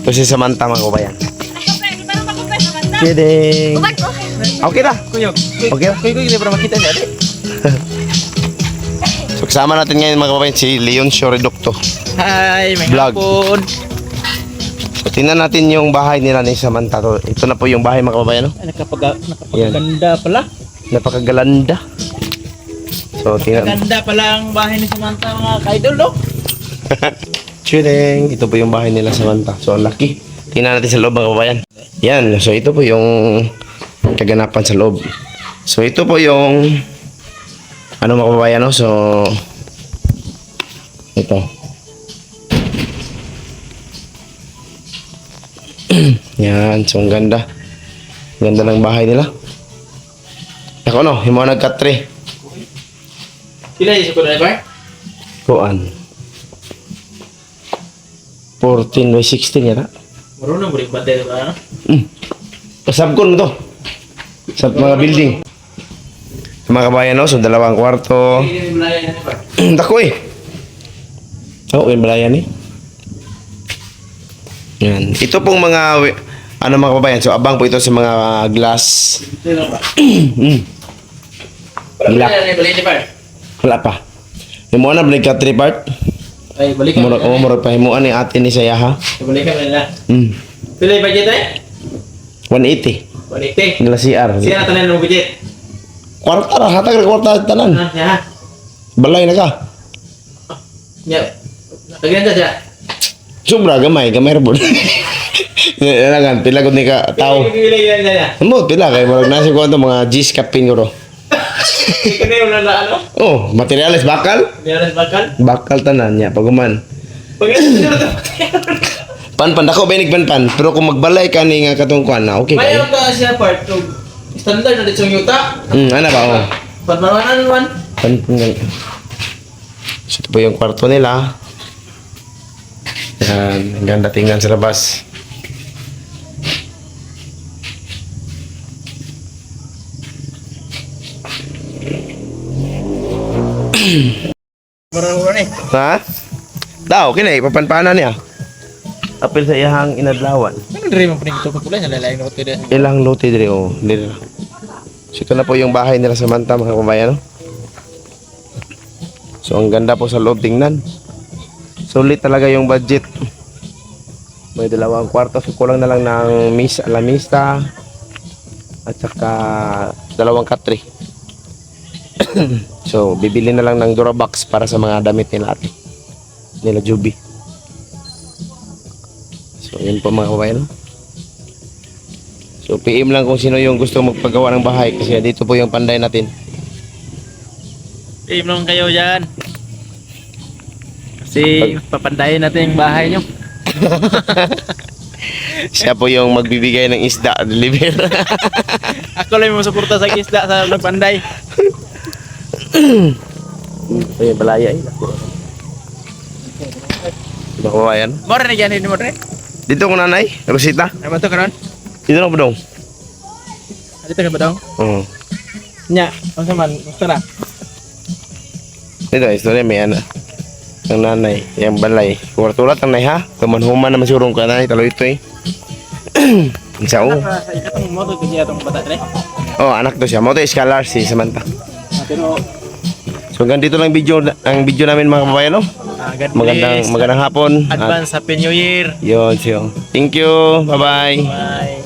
Ito si Samantha mga kabayan. Kidding. Okay na. Okay na. Kuy, hindi para makita niya. So kasama natin ngayon mga kabayan si Leon Shoredocto. Hi, may Vlog. hapon. So tingnan natin yung bahay nila ni Samantha. Ito na po yung bahay mga kabayan. No? Ay, nakapaganda pala. Napakagalanda. So tingnan. Ganda pala ang bahay ni Samantha mga ka-idol, no? Chilling. Ito po yung bahay nila Samantha. So ang laki. Tingnan natin sa loob mga kabayan. Yan. So ito po yung kaganapan sa loob. So ito po yung ano mga kabayan, no? So ito. Yan. So ang ganda. Ganda ng bahay nila. Ako no, yung mga nagka-tree. Sila yung sa driver? Kuan. 14 by 16 yata. Marunong balik batay ito ba? Sabkon mo to. Sa mga building. Sa mga kabayan, no? So, dalawang kwarto. Dako eh. Oo, yung balayan eh. Yan. Ito pong mga, ano mga kabayan, so abang po ito sa mga glass. Ilak. Wala pa. Yung mga na, balik ka 3 part. Ay, balik ka. Murag pa. Himuan ni ate ni Sayaha. Balik ka nila. Sila yung budget eh? 180. 180. Nila CR. Siya na tanan ng budget. Kwarta ra, hatag ra kwarta tanan. Ya. Balay na ka. Ya. Kaganda siya. Sobra gamay ra bud. Nalangan pila gud ni ka tao. Pili yan niya. Mo pila kay murag nasi ko to mga G's kapin ko ro. Ikaw na yung ano? Oh, materials bakal? Niyalas bakal? Bakal tanan nya paguman. Pag Pan dako benig pan. Pero kung magbalay ka ni nga katong kuan na okay mayroon kay. ka siya part to standard na dito yung yuta. Ana ba oh. Panmanan naman. Pan. So, ito po yung kwarto nila. Yan, ang ganda tingnan sa labas. Marunong eh. Ha? Daw, kinay papanpanan niya. Apil sa iyahang inadlawan. Ano diri man pinito ko pula sa lalaing no tira. Ilang lote dire oh, dire. So ito na po yung bahay nila Samantha mga kabayan. No? So ang ganda po sa loob tingnan. Sulit talaga yung budget. May dalawang kwarto, so kulang na lang ng lamista at saka dalawang katre. So bibili na lang ng Durabox para sa mga damit nila ate. Nila Juby. So yun po mga kabayan. So PM lang kung sino yung gusto magpagawa ng bahay kasi dito po yung panday natin. Team lang kayo diyan. Kasi papandayin natin yung bahay nyo. Siya po yung magbibigay ng isda deliver. Ako lang yung masuporta sa isda sa panday. Ay balaya eh. Mga kabayan. More na yan hindi mo rin. Dito ko nanay, Rosita. Ano ba ito karon? Dito na po dong. Dito ka ba daw? Oo. Nya, ano man, gusto na. Dito, istorya may ana. Ang nanay, yung balay. Kuwartulat ang nay ha. Kamanhuman naman surong ka nanay, talo ito eh. Isa o. Sa ikatong moto kasi atong bata rin. Oh, anak to siya. Mo to scholar si Samantha. Pero So hanggang dito lang ang video namin mga kabayan no. Magandang hapon. Advance Happy New Year. Yun, siyo. Thank you. Bye-bye. Bye.